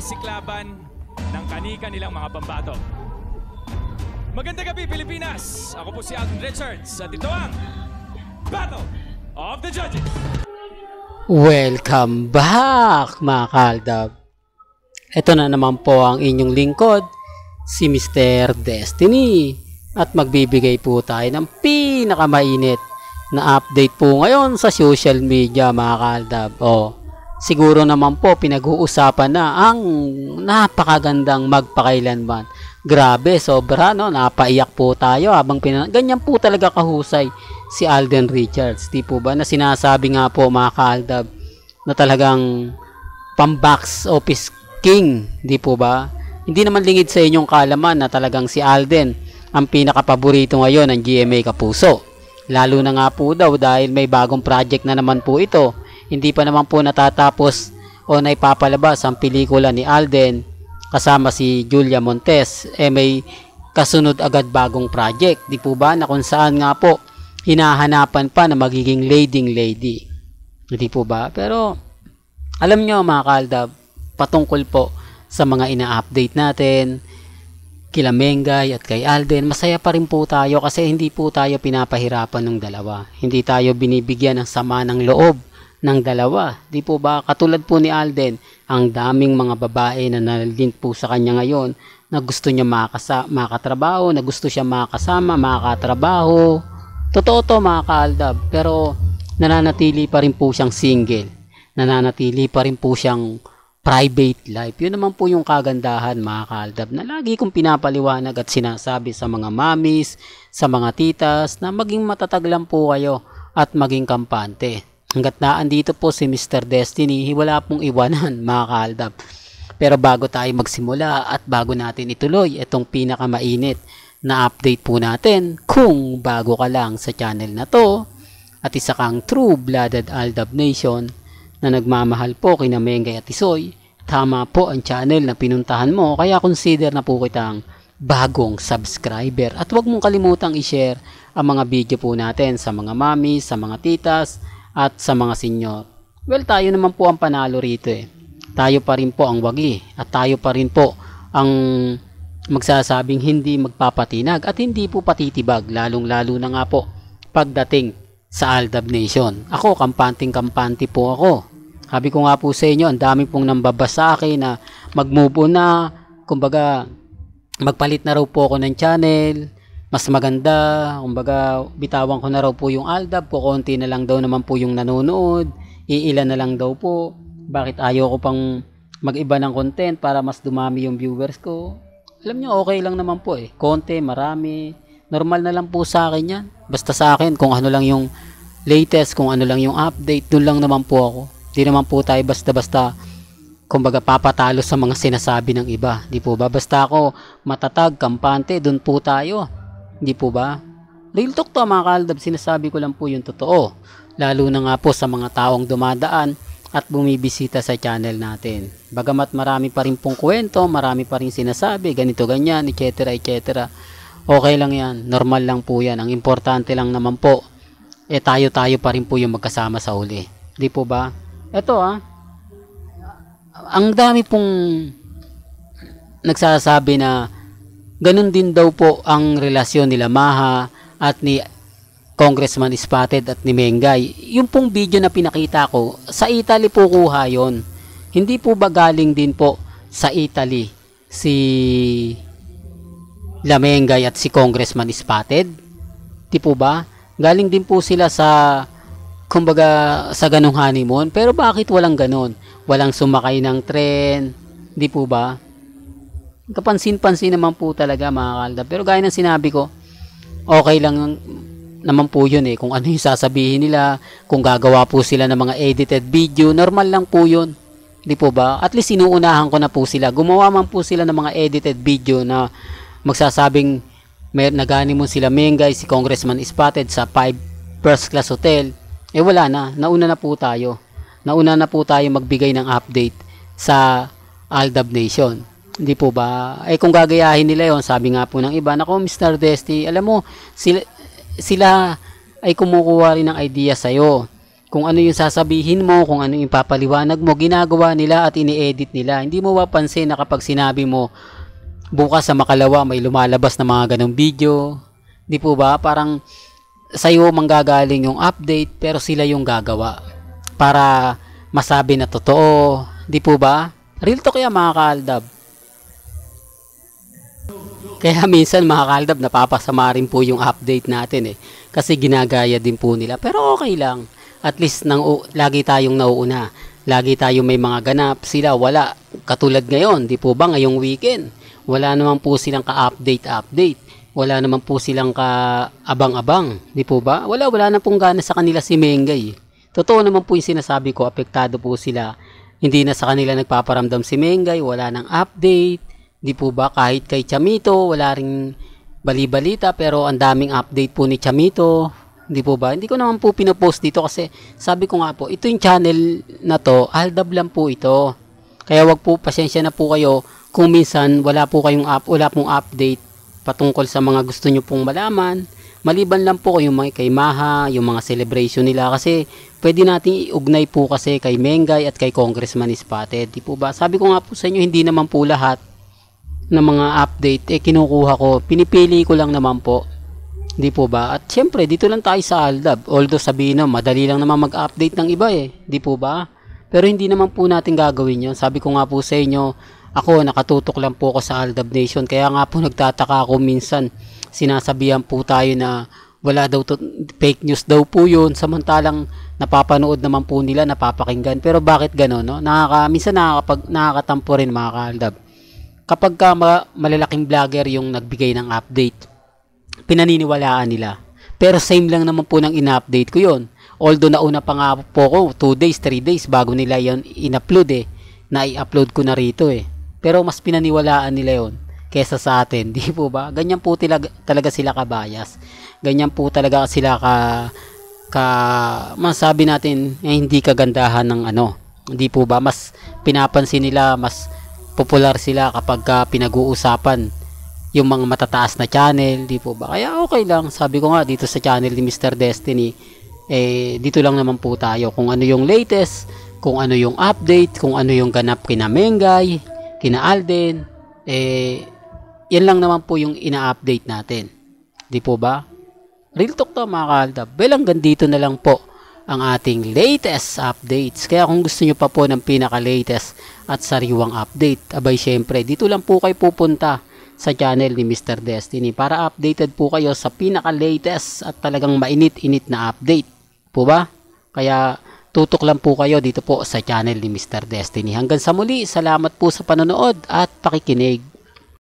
masiklaban ng kani-kanilang mga pambato. Magandang gabi, Pilipinas! Ako po si Alden Richards at ito ang Battle of the Judges! Welcome back mga kaaldab. Ito na naman po ang inyong lingkod, si Mr. Destiny. At magbibigay po tayo ng pinakamainit na update po ngayon sa social media mga kaaldab. Siguro naman po pinag-uusapan na ang napakagandang magpakailanman. Grabe, sobra no, napaiyak po tayo habang ganyan po talaga kahusay si Alden Richards. Di po ba na sinasabi nga po mga kaaldab na talagang pang-box office king, di po ba? Hindi naman lingid sa inyong kaalaman na talagang si Alden ang pinakapaborito ngayon ng GMA Kapuso. Lalo na nga po daw dahil may bagong project na naman po ito. Hindi pa naman po natatapos o naipapalabas ang pelikula ni Alden kasama si Julia Montes. May kasunod agad bagong project, di po ba, na kung saan nga po hinahanapan pa na magiging leading lady. Di po ba? Pero alam nyo mga kaaldab, patungkol po sa mga ina-update natin kila Mengay at kay Alden, masaya pa rin po tayo kasi hindi po tayo pinapahirapan ng dalawa. Hindi tayo binibigyan ng sama ng loob ng dalawa. Di po ba? Katulad po ni Alden, ang daming mga babae na nalilink po sa kanya ngayon na gusto niya makatrabaho, na gusto siya makasama, makatrabaho. Totoo to mga kaaldab, pero nananatili pa rin po siyang single. Nananatili pa rin po siyang private life. Yun naman po yung kagandahan mga kaaldab na lagi kong pinapaliwanag at sinasabi sa mga mamis, sa mga titas na maging matatag lang po kayo at maging kampante. Hanggat na andito po si Mr. Destiny, wala pong iwanan mga kaaldab. Pero bago tayo magsimula at bago natin ituloy itong pinakamainit na update po natin, kung bago ka lang sa channel na to at isa kang true-blooded Aldab Nation na nagmamahal po kina Mengay at Isoy, tama po ang channel na pinuntahan mo, kaya consider na po kitang bagong subscriber. At huwag mong kalimutang i-share ang mga video po natin sa mga mamis, sa mga titas, at sa mga senyor. Well, tayo naman po ang panalo rito eh. Tayo pa rin po ang wagi at tayo pa rin po ang magsasabing hindi magpapatinag at hindi po patitibag, lalong-lalo na nga po pagdating sa Aldab Nation. Ako, kampante po ako. Sabi ko nga po sa inyo, ang dami pong nambabasa sa akin na mag-move on na, kumbaga magpalit na raw po ako ng channel, mas maganda, kumbaga bitawan ko na raw po yung Aldab po, konti na lang daw naman po yung nanonood, iilan na lang daw po, bakit ayaw ko pang mag-iba ng content para mas dumami yung viewers ko. Alam nyo, okay lang naman po eh, konti, marami, normal na lang po sa akin yan. Basta sa akin, kung ano lang yung latest, kung ano lang yung update, dun lang naman po ako. Di naman po tayo basta-basta kumbaga papatalo sa mga sinasabi ng iba. Di po ba? Basta ako matatag, kampante, dun po tayo. Di po ba? Real talk to mga kaaldab, sinasabi ko lang po yung totoo. Lalo na nga po sa mga taong dumadaan at bumibisita sa channel natin. Bagamat marami pa rin pong kwento, marami pa rin sinasabi, ganito, ganyan, etc. etc. Okay lang yan, normal lang po yan. Ang importante lang naman po, tayo pa rin po yung magkasama sa uli. Di po ba? Ito ang dami pong nagsasabi na ganun din daw po ang relasyon nila Maha at ni Congressman Spotted at ni Mengay. Yung pong video na pinakita ko, sa Italy po kuha yon. Hindi po ba galing din po sa Italy si Mengay at si Congressman Spotted? Di po ba? Galing din po sila sa kumbaga sa ganung honeymoon. Pero bakit walang ganon? Walang sumakay ng tren. Di po ba? Kapansin-pansin naman po talaga mga kaaldab. Pero gaya ng sinabi ko, okay lang naman po yun eh. Kung ano yung sasabihin nila, kung gagawa po sila ng mga edited video, normal lang po yun. Di po ba? At least inuunahan ko na po sila. Gumawa man po sila ng mga edited video na magsasabing nagani mo sila Mengay, si Congressman Spotted sa 5 first class hotel. Wala na. Nauna na po tayo. Nauna na po tayo magbigay ng update sa Aldab Nation. Hindi po ba? Kung gagayahin nila yon, sabi nga po ng iba, nako Mr. Desti, alam mo, sila ay kumukuha rin ng idea sa'yo. Kung ano yung sasabihin mo, kung ano yung papaliwanag mo, ginagawa nila at ini-edit nila. Hindi mo mapansin na kapag sinabi mo, bukas sa makalawa may lumalabas na mga ganong video. Di po ba? Parang sa'yo manggagaling yung update pero sila yung gagawa. Para masabi na totoo. Di po ba? Real talk yan mga kaaldab. Kaya minsan mga kaaldab, napapasama rin po yung update natin kasi ginagaya din po nila. Pero okay lang. At least lagi tayong nauuna. Lagi tayong may mga ganap. Sila wala. Katulad ngayon, di po ba ngayong weekend? Wala naman po silang ka-update. Wala naman po silang ka-abang-abang. Di po ba? Wala na pong gana sa kanila si Mengay. Totoo naman po yung sinasabi ko, apektado po sila. Hindi na sa kanila nagpaparamdam si Mengay. Wala nang update. Di po ba? Kahit kay Chamito, wala ring bali-balita. Pero ang daming update po ni Chamito. Di po ba? Hindi ko naman po pinopost dito kasi sabi ko nga po, ito yung channel na to, Aldab lang po ito. Kaya wag po, pasensya na po kayo kung minsan wala pong update patungkol sa mga gusto nyo pong malaman. Maliban lang po yung mga kay Maha, yung mga celebration nila kasi pwede nating iugnay po kasi kay Mengay at kay Congressman Spotted. Di po ba? Sabi ko nga po sa inyo, hindi naman po lahat ng mga update kinukuha ko. Pinipili ko lang naman po. Di po ba? At syempre, dito lang tayo sa Aldab. Although sabihin na, madali lang naman mag-update ng iba Di po ba? Pero hindi naman po natin gagawin yun. Sabi ko nga po sa inyo, ako nakatutok lang po ako sa Aldab Nation. Kaya nga po nagtataka ako minsan. Sinasabihan po tayo na wala daw fake news daw po yun. Samantalang napapanood naman po nila, napapakinggan. Pero bakit gano'n? No? Minsan nakakatampo rin mga kaaldab. Kapag malalaking vlogger yung nagbigay ng update, pinaniniwalaan nila. Pero same lang naman po ng in-update ko yon. Although nauna pa nga po ko 2 days, 3 days bago nila yon in-upload na i-upload ko na rito Pero mas pinaniwalaan nila yon kesa sa atin. Di po ba? Ganyan po talaga sila kabayas. Ganyan po talaga sila masabi natin hindi kagandahan ng Di po ba? Mas pinapansin nila, mas popular sila kapag pinag-uusapan yung mga matataas na channel, di po ba? Kaya okay lang, sabi ko nga dito sa channel ni Mr. Destiny, dito lang naman po tayo kung ano yung latest, kung ano yung update, kung ano yung ganap kina Mengay, kina Alden, yan lang naman po yung ina-update natin. Di po ba? Real talk to mga kaaldab. Well, hanggang dito na lang po ang ating latest updates. Kaya kung gusto nyo pa po ng pinaka-latest at sariwang update, abay syempre, dito lang po kayo pupunta sa channel ni Mr. Destiny para updated po kayo sa pinaka-latest at talagang mainit-init na update. Po ba? Kaya tutok lang po kayo dito po sa channel ni Mr. Destiny. Hanggang sa muli, salamat po sa panonood at pakikinig.